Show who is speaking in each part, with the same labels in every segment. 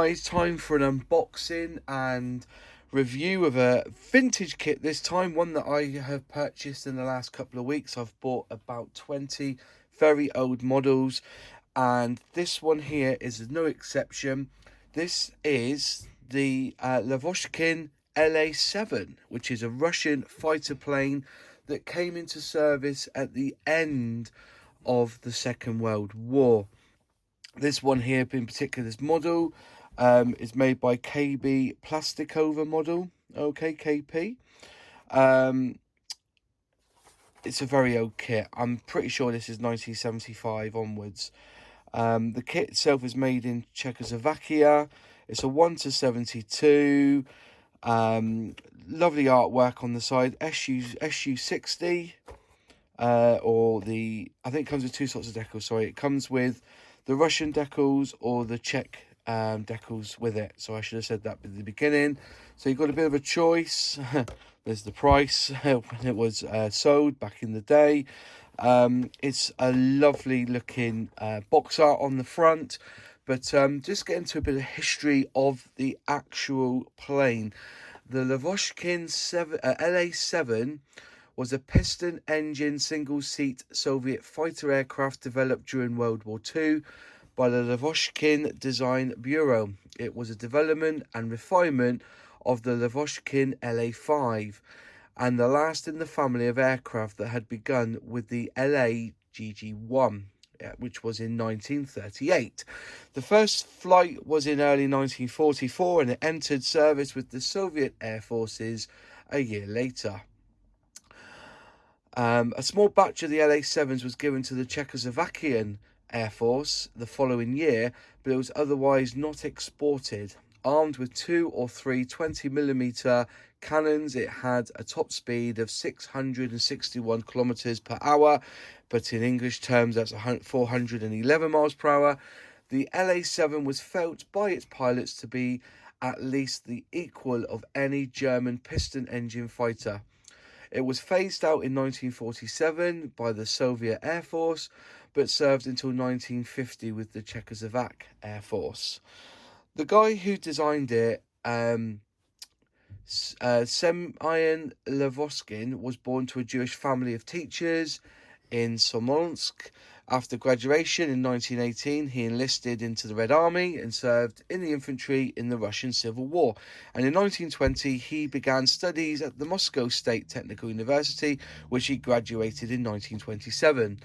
Speaker 1: guys, time for an unboxing and review of a vintage kit this time, one that I have purchased in the last couple of weeks. I've bought about 20 very old models, and this one here is no exception. This is the Lavochkin La-7, which is a Russian fighter plane that came into service at the end of the Second World War. This one here, in particular, this model is made by KB Plastikova model. Okay, KP. It's a very old kit. I'm pretty sure this is 1975 onwards. The kit itself is made in Czechoslovakia. It's a 1:72. Lovely artwork on the side. SU-60. Or the, I think it comes with two sorts of decals. Sorry, it comes with the Russian decals or the Czech decals with it. So I should have said that at the beginning. So you've got a bit of a choice. There's the price when it was sold back in the day. It's a lovely looking box art on the front. But just get into a bit of history of the actual plane. The Lavochkin La-7 was a piston-engined single-seat Soviet fighter aircraft developed during World War II by the Lavochkin Design Bureau. It was a development and refinement of the Lavochkin La-5 and the last in the family of aircraft that had begun with the LA-GG-1, which was in 1938. The first flight was in early 1944 and it entered service with the Soviet Air Forces a year later. A small batch of the La-7s was given to the Czechoslovakian Air Force the following year, but it was otherwise not exported. Armed with 2 or 3 20mm cannons, it had a top speed of 661 kilometres per hour, but in English terms that's 411 miles per hour. The La-7 was felt by its pilots to be at least the equal of any German piston engine fighter. It was phased out in 1947 by the Soviet Air Force, but served until 1950 with the Czechoslovak Air Force. The guy who designed it, Semyon Lavochkin, was born to a Jewish family of teachers in Smolensk. After graduation in 1918, he enlisted into the Red Army and served in the infantry in the Russian Civil War. And in 1920, he began studies at the Moscow State Technical University, which he graduated in 1927.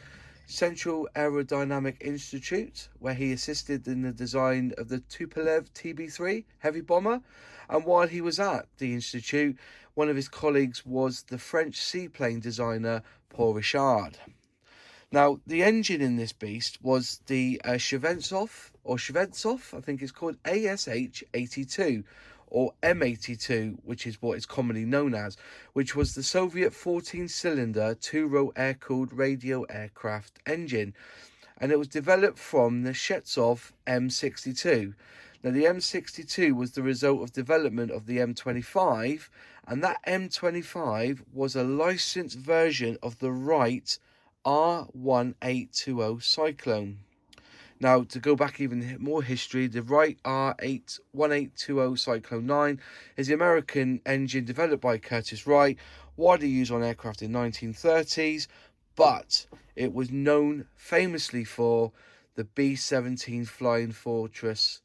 Speaker 1: Central Aerodynamic Institute, where he assisted in the design of the Tupolev TB3 heavy bomber. And while he was at the institute, one of his colleagues was the French seaplane designer Paul Richard. Now, the engine in this beast was the Shvetsov, I think it's called, ASH-82, or M82, which is what it's commonly known as, which was the Soviet 14-cylinder, two-row air-cooled radio aircraft engine. And it was developed from the Shvetsov M62. Now, the M62 was the result of development of the M25, and that M25 was a licensed version of the Wright R1820 Cyclone. Now, to go back even more history, the Wright R1820 Cyclone 9 is the American engine developed by Curtiss Wright, widely used on aircraft in the 1930s, but it was known famously for the B-17 Flying Fortress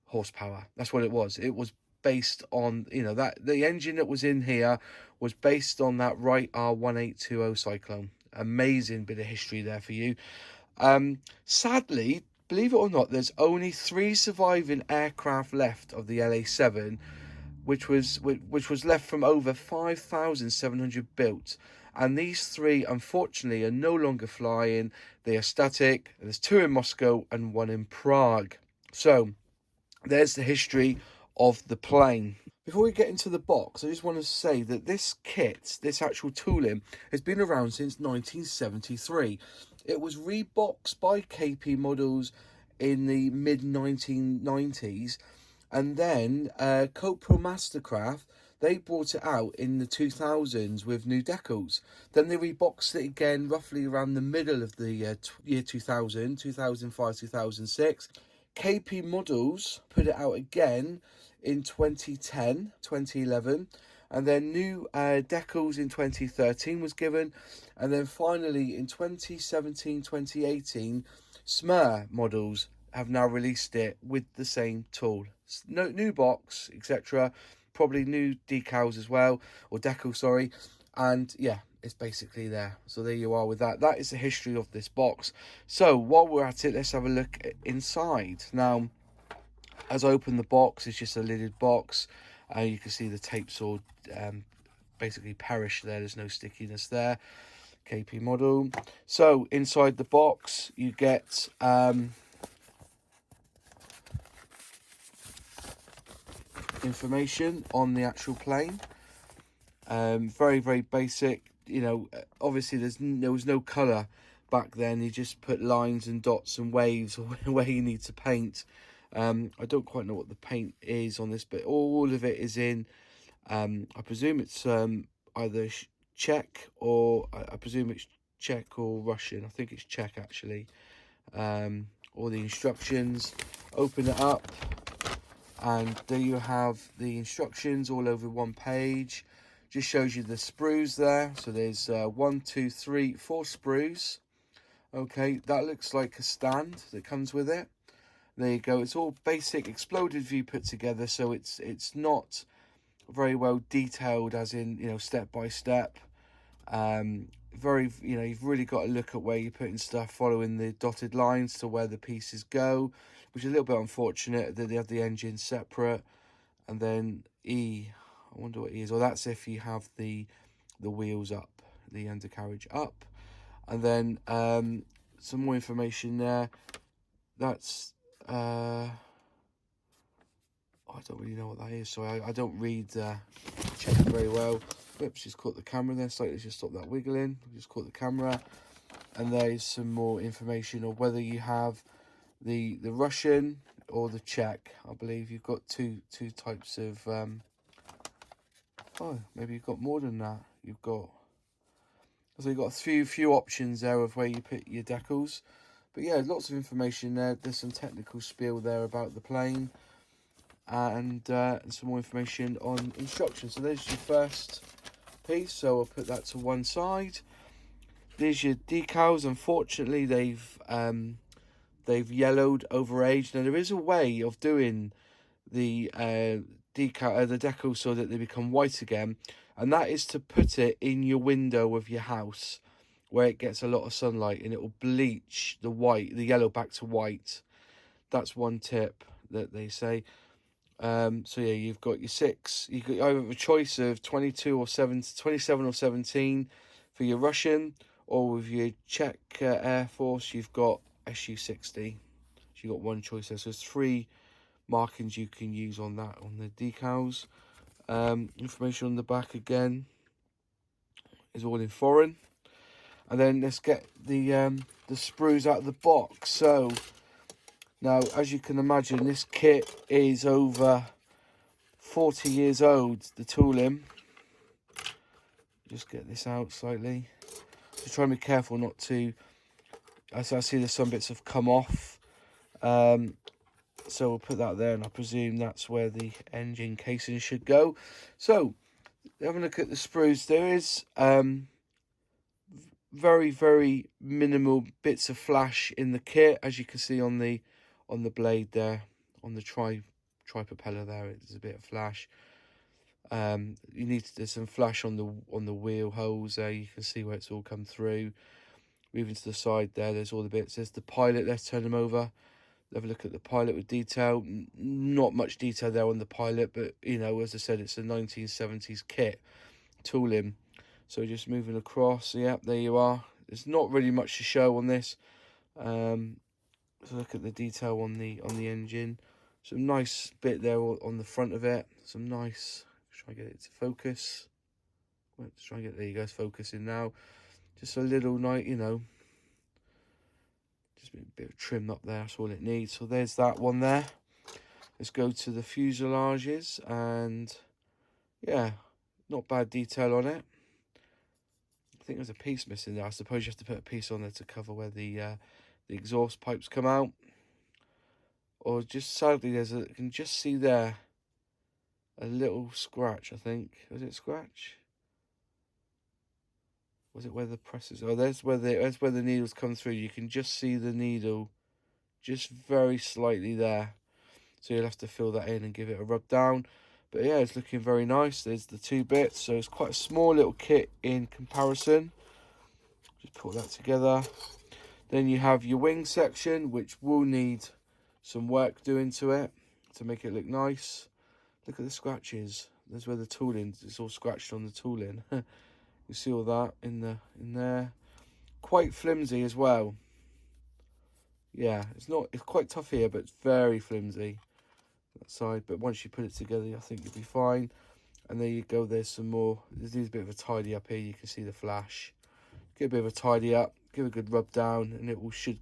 Speaker 1: horsepower. That's what it was. It was based on, that the engine that was in here was based on that Wright R1820 Cyclone. Amazing bit of history there for you. Sadly, believe it or not, there's only 3 surviving aircraft left of the La-7, which was left from over 5,700 built. And these 3, unfortunately, are no longer flying. They are static. There's 2 in Moscow and 1 in Prague. So there's the history of the plane. Before we get into the box, I just want to say that this kit, this actual tooling, has been around since 1973. It was reboxed by KP Models in the mid-1990s, and then Copro Mastercraft, they brought it out in the 2000s with new decals. Then they reboxed it again roughly around the middle of the year 2000, 2005, 2006. KP Models put it out again in 2010, 2011, and then new decals in 2013 was given, and then finally in 2017, 2018, SMER Models have now released it with the same tool. No new box, etc. Probably new decals as well, or decal, sorry. And yeah, it's basically there. So there you are with that. That is the history of this box. So while we're at it, let's have a look inside. Now, as I open the box, it's just a lidded box. You can see the tape's all basically perished there. There's no stickiness there. KP model. So inside the box, you get information on the actual plane. Very, very basic. You know, obviously there was no colour back then. You just put lines and dots and waves where you need to paint. I don't quite know what the paint is on this, but all of it is in, I presume it's either Czech or, I presume it's Czech or Russian. I think it's Czech actually. All the instructions. Open it up, and there you have the instructions all over one page. Just shows you the sprues there. So there's 1, 2, 3, 4 sprues. Okay, that looks like a stand that comes with it. There you go. It's all basic exploded view put together, so it's not very well detailed, as in, you know, step by step. Very, you know, you've really got to look at where you're putting stuff, following the dotted lines to where the pieces go, which is a little bit unfortunate that they have the engine separate. And then E, I wonder what E is. Well, that's if you have the wheels up, the undercarriage up. And then some more information there. That's I don't really know what that is, so I don't read Czech very well. Oops, just caught the camera there slightly. Just stop that wiggling. Just caught the camera. And there's some more information on whether you have the Russian or the Czech. I believe you've got two types of oh, maybe you've got more than that. You've got a few options there of where you put your decals. But yeah, lots of information there. There's some technical spiel there about the plane, and some more information on instructions. So there's your first piece. So I'll put that to one side. There's your decals. Unfortunately, they've yellowed over age. Now there is a way of doing the decals so that they become white again, and that is to put it in your window of your house where it gets a lot of sunlight, and it will bleach the yellow back to white. That's one tip that they say. So yeah, you've got your 6. You have a choice of 27 or 17 for your Russian, or with your Czech Air Force, you've got SU-60. So you've got one choice there. So there's 3 markings you can use on that, on the decals. Information on the back again is all in foreign. And then let's get the sprues out of the box. So now, as you can imagine, this kit is over 40 years old, the tooling. Just get this out slightly. Just try and be careful not to, as I see there's some bits have come off. So we'll put that there, and I presume that's where the engine casing should go. So, having a look at the sprues, there is very, very minimal bits of flash in the kit, as you can see on the blade there, on the tri propeller there. There's a bit of flash. There's some flash on the wheel holes there. You can see where it's all come through. Moving to the side there's all the bits. There's the pilot. Let's turn them over. Have a look at the pilot with detail. Not much detail there on the pilot, but you know, as I said, it's a 1970s kit tooling. So just moving across, yeah, there you are. There's not really much to show on this. So look at the detail on the engine. Some nice bit there on the front of it. Some nice. Try and get it to focus. Let's try and get, there you go, it's focusing now. Just a little night, you know. Just a bit of trim up there. That's all it needs. So there's that one there. Let's go to the fuselages, and yeah, not bad detail on it. I think there's a piece missing there. I suppose you have to put a piece on there to cover where the exhaust pipes come out. or just sadly, you can just see there a little scratch, I think. Was it scratch? Was it where the press is? Oh, that's where the needles come through. You can just see the needle just very slightly there. So you'll have to fill that in and give it a rub down. But yeah, it's looking very nice. There's the two bits. So it's quite a small little kit in comparison. Just put that together. Then you have your wing section, which will need some work doing to it to make it look nice. Look at the scratches. There's where the tooling, it's all scratched on the tooling. You see all that in there. Quite flimsy as well. Yeah, it's quite tough here, but it's very flimsy. That side, but once you put it together, I think you'll be fine. And there you go. There's some more. There's a bit of a tidy up here. You can see the flash. Get a bit of a tidy up, give a good rub down, and it all should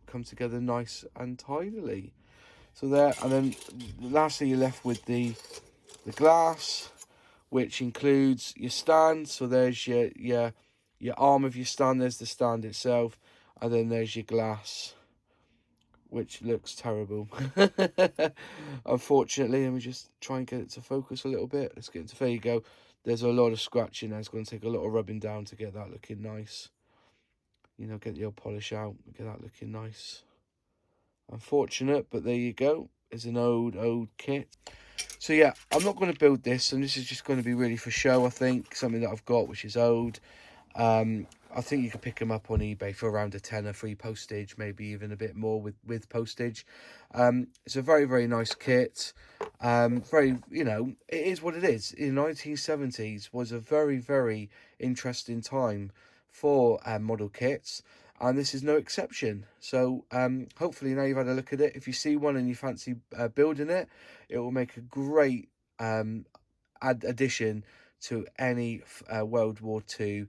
Speaker 1: come together nice and tidily. So there, and then lastly you're left with the glass, which includes your stand. So there's your arm of your stand. There's the stand itself, and then there's your glass, which looks terrible. Unfortunately, let me just try and get it to focus a little bit. Let's get into, there you go. There's a lot of scratching there. It's going to take a lot of rubbing down to get that looking nice. You know, get the old polish out, get that looking nice. Unfortunate, but there you go. It's an old kit. So yeah, I'm not going to build this, and this is just going to be really for show, I think. Something that I've got, which is old. I think you could pick them up on eBay for around a tenner, free postage, maybe even a bit more with postage. It's a very, very nice kit. Very, you know, it is what it is. In the 1970s was a very, very interesting time for model kits, and this is no exception. So hopefully now you've had a look at it. If you see one and you fancy building it, it will make a great addition to any World War II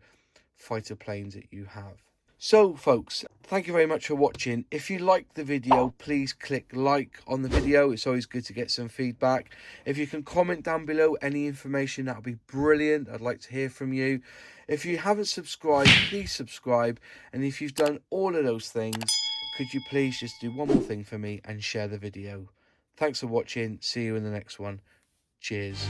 Speaker 1: fighter planes that you have. So folks, thank you very much for watching. If you liked the video, please click like on the video. It's always good to get some feedback. If you can comment down below any information, that would be brilliant. I'd like to hear from you. If you haven't subscribed, please subscribe. And if you've done all of those things, could you please just do one more thing for me and share the video? Thanks for watching. See you in the next one. Cheers.